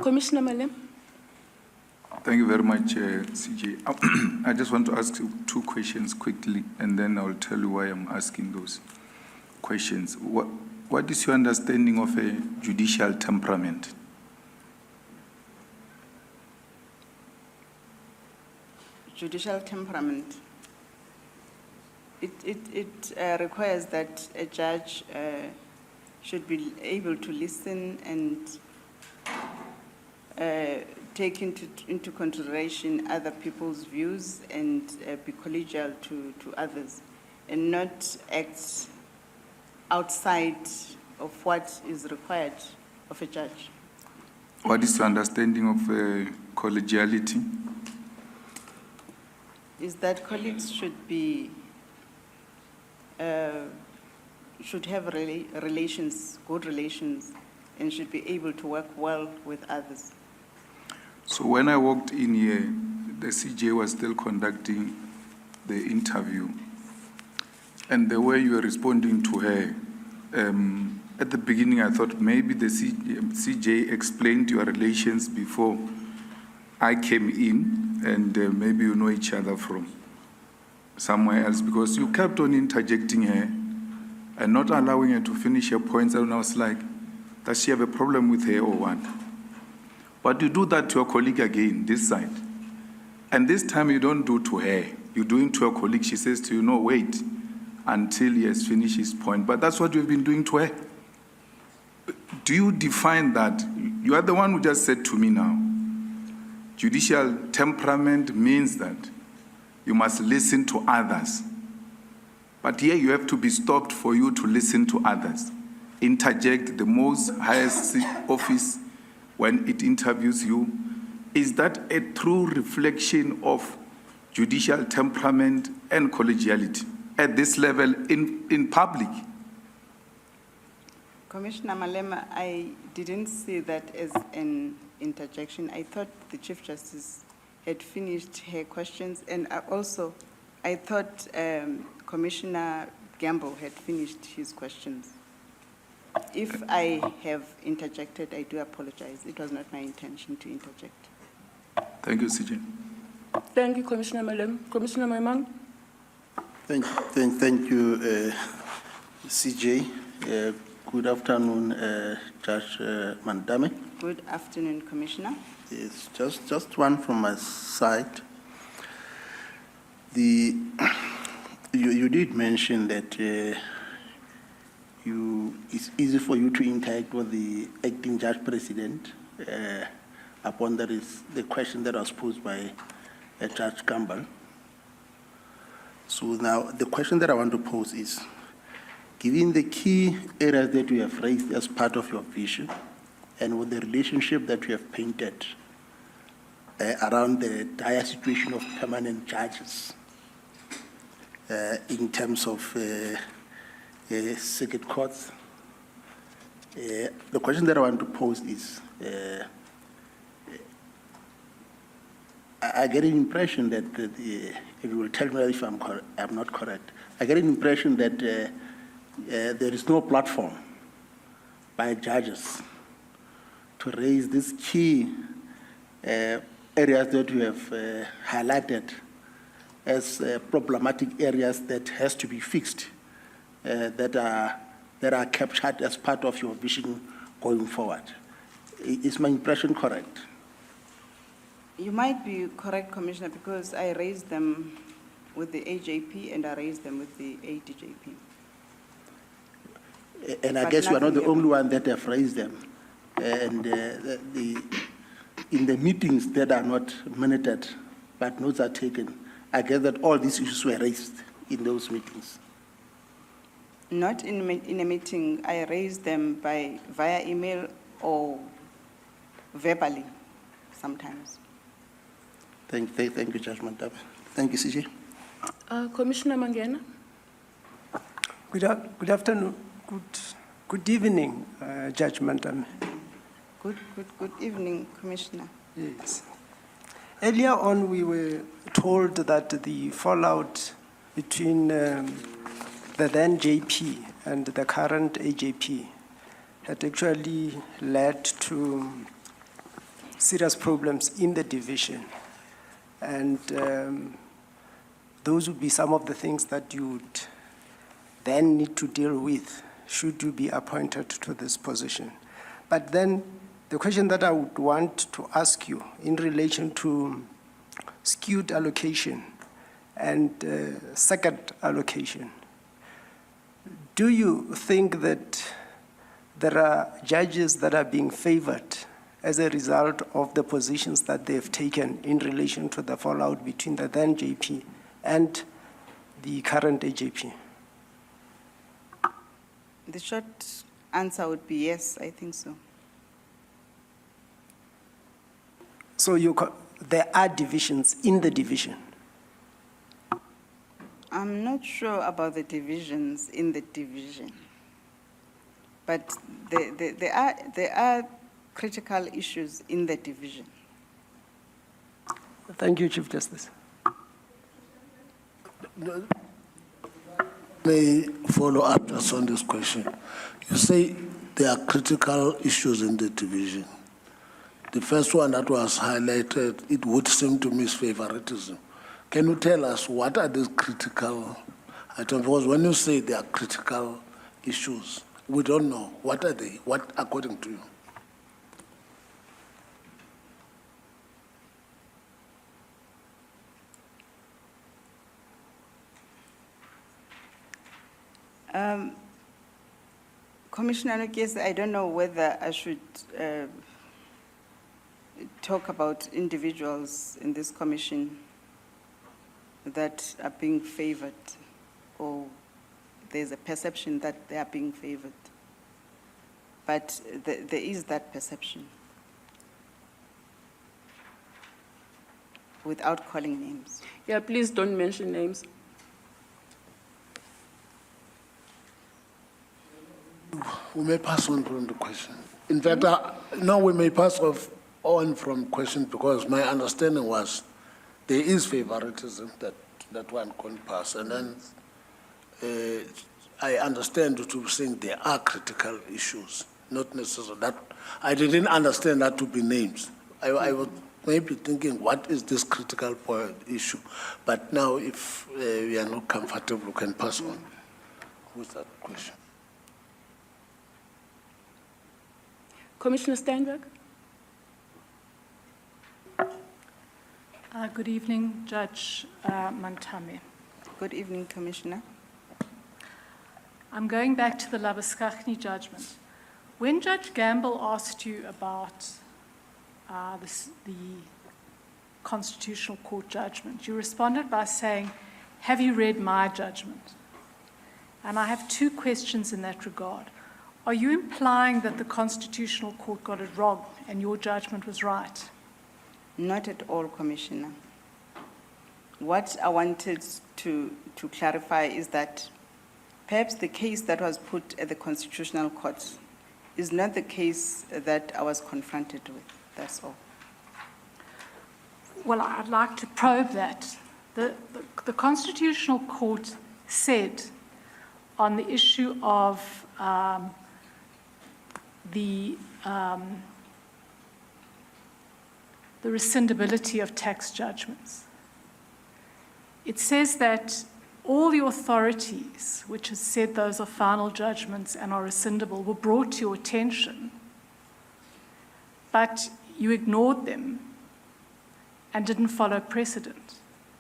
Commissioner Malema. Thank you very much, CJ. I just want to ask you 2 questions quickly, and then I'll tell you why I'm asking those questions. What is your understanding of a judicial temperament? Judicial temperament. It requires that a judge should be able to listen and take into consideration other people's views and be collegial to others, and not act outside of what is required of a judge. What is your understanding of collegiality? Is that colleagues should be should have relations, good relations, and should be able to work well with others. So when I walked in here, the CJ was still conducting the interview, and the way you were responding to her, at the beginning I thought maybe the CJ explained your relations before I came in, and maybe you know each other from somewhere else, because you kept on interjecting her and not allowing her to finish her points. And I was like, does she have a problem with her or what? But you do that to your colleague again, this side. And this time you don't do to her. You do it to your colleague. She says to you, no, wait until he has finished his point. But that's what you've been doing to her. Do you define that? You are the one who just said to me now, judicial temperament means that you must listen to others. But here you have to be stopped for you to listen to others. Interject the most highest office when it interviews you. Is that a true reflection of judicial temperament and collegiality at this level in public? Commissioner Malema, I didn't see that as an interjection. I thought the Chief Justice had finished her questions, and I thought Commissioner Gamble had finished his questions. If I have interjected, I do apologize. It was not my intention to interject. Thank you, CJ. Thank you, Commissioner Malema. Commissioner Maimang. Thank you, CJ. Good afternoon, Judge Mandame. Good afternoon, Commissioner. Yes, just one from my side. You did mention that it's easy for you to interact with the acting judge president upon that is the question that was posed by Judge Campbell. So now the question that I want to pose is, given the key areas that you have raised as part of your vision, and with the relationship that you have painted around the dire situation of permanent judges in terms of circuit courts, the question that I want to pose is, I get an impression that, if you will tell me if I'm not correct, I get an impression that there is no platform by judges to raise these key areas that you have highlighted as problematic areas that has to be fixed, that are captured as part of your vision going forward. Is my impression correct? You might be correct, Commissioner, because I raised them with the AJP and I raised them with the ADJP. And I guess you are not the only one that have raised them. And in the meetings that are not minuted, but notes are taken, I guess that all these issues were raised in those meetings. Not in a meeting. I raised them via email or verbally sometimes. Thank you, Judge Mandaba. Thank you, CJ. Commissioner Mangena. Good afternoon. Good evening, Judge Mandame. Good evening, Commissioner. Yes. Earlier on, we were told that the fallout between the then JP and the current AJP had actually led to serious problems in the division. And those would be some of the things that you would then need to deal with should you be appointed to this position. But then the question that I would want to ask you in relation to skewed allocation and second allocation, do you think that there are judges that are being favored as a result of the positions that they've taken in relation to the fallout between the then JP and the current AJP? The short answer would be yes, I think so. So there are divisions in the division. I'm not sure about the divisions in the division, but there are critical issues in the division. Thank you, Chief Justice. May follow up just on this question. You say there are critical issues in the division. The first one that was highlighted, it would seem to me, is favoritism. Can you tell us what are these critical items? Because when you say there are critical issues, we don't know. What are they? What, according to you? Commissioner Nukes, I don't know whether I should talk about individuals in this commission that are being favored, or there's a perception that they are being favored. But there is that perception, without calling names. Yeah, please don't mention names. We may pass on from the question. In fact, no, we may pass on from question because my understanding was there is favoritism that one can pass. And then I understand you to be saying there are critical issues, not necessarily that. I didn't understand that to be names. I was maybe thinking, what is this critical point issue? But now if we are not comfortable, we can pass on with that question. Commissioner Steinberg? Good evening, Judge Mantame. Good evening, Commissioner. I'm going back to the Labuskaghni judgment. When Judge Gamble asked you about the Constitutional Court judgment, you responded by saying, "Have you read my judgment?" And I have two questions in that regard. Are you implying that the Constitutional Court got it wrong and your judgment was right? Not at all, Commissioner. What I wanted to clarify is that perhaps the case that was put at the Constitutional Court is not the case that I was confronted with. That's all. Well, I'd like to probe that. The Constitutional Court said on the issue of the rescindability of tax judgments. It says that all the authorities, which has said those are final judgments and are rescindable, were brought to your attention, but you ignored them and didn't follow precedent.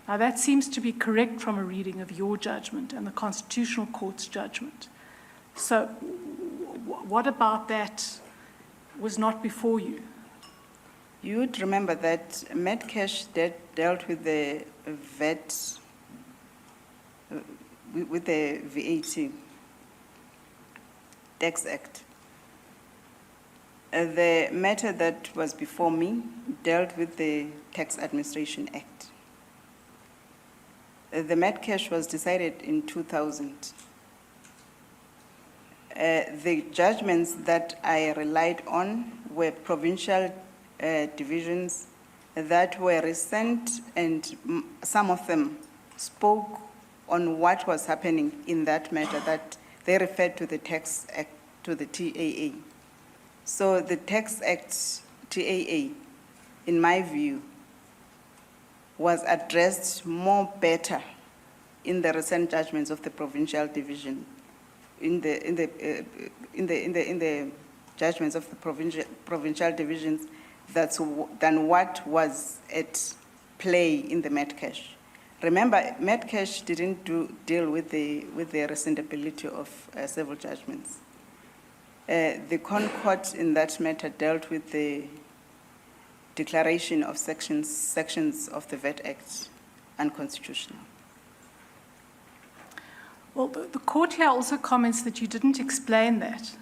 Now, that seems to be correct from a reading of your judgment and the Constitutional Court's judgment. So, what about that was not before you? You would remember that Medcash dealt with the VAT, with the VAT Tax Act. The matter that was before me dealt with the Tax Administration Act. The Medcash was decided in 2000. The judgments that I relied on were provincial divisions that were recent, and some of them spoke on what was happening in that matter, that they referred to the Tax Act, to the TAA. So the Tax Act TAA in my view, was addressed more better in the recent judgments of the provincial division, in the judgments of the provincial divisions than what was at play in the Metcash. Remember, Metcash didn't deal with the rescindability of civil judgments. The Concord in that matter dealt with the declaration of sections of the VAT Act unconstitutional. Well, the court here also comments that you didn't explain that.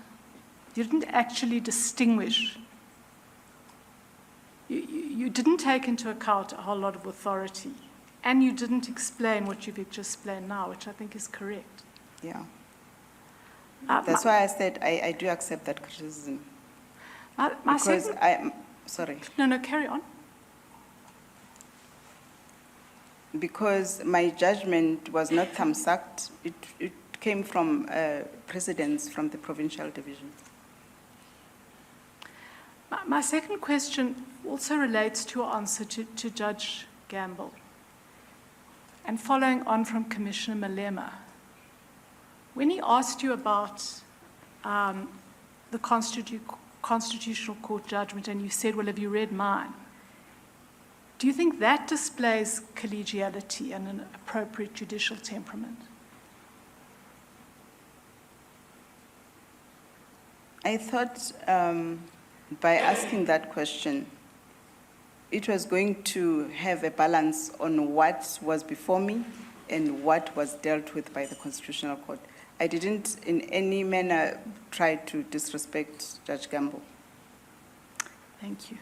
You didn't actually distinguish. You didn't take into account a whole lot of authority, and you didn't explain what you've just explained now, which I think is correct. Yeah. That's why I said I do accept that criticism. Sorry. No, carry on. Because my judgment was not thumbsucked. It came from precedents from the provincial division. My second question also relates to your answer to Judge Gamble. And following on from Commissioner Malema, when he asked you about the Constitutional Court judgment and you said, well, have you read mine? Do you think that displays collegiality and an appropriate judicial temperament? I thought by asking that question, it was going to have a balance on what was before me and what was dealt with by the Constitutional Court. I didn't in any manner try to disrespect Judge Gamble. Thank you.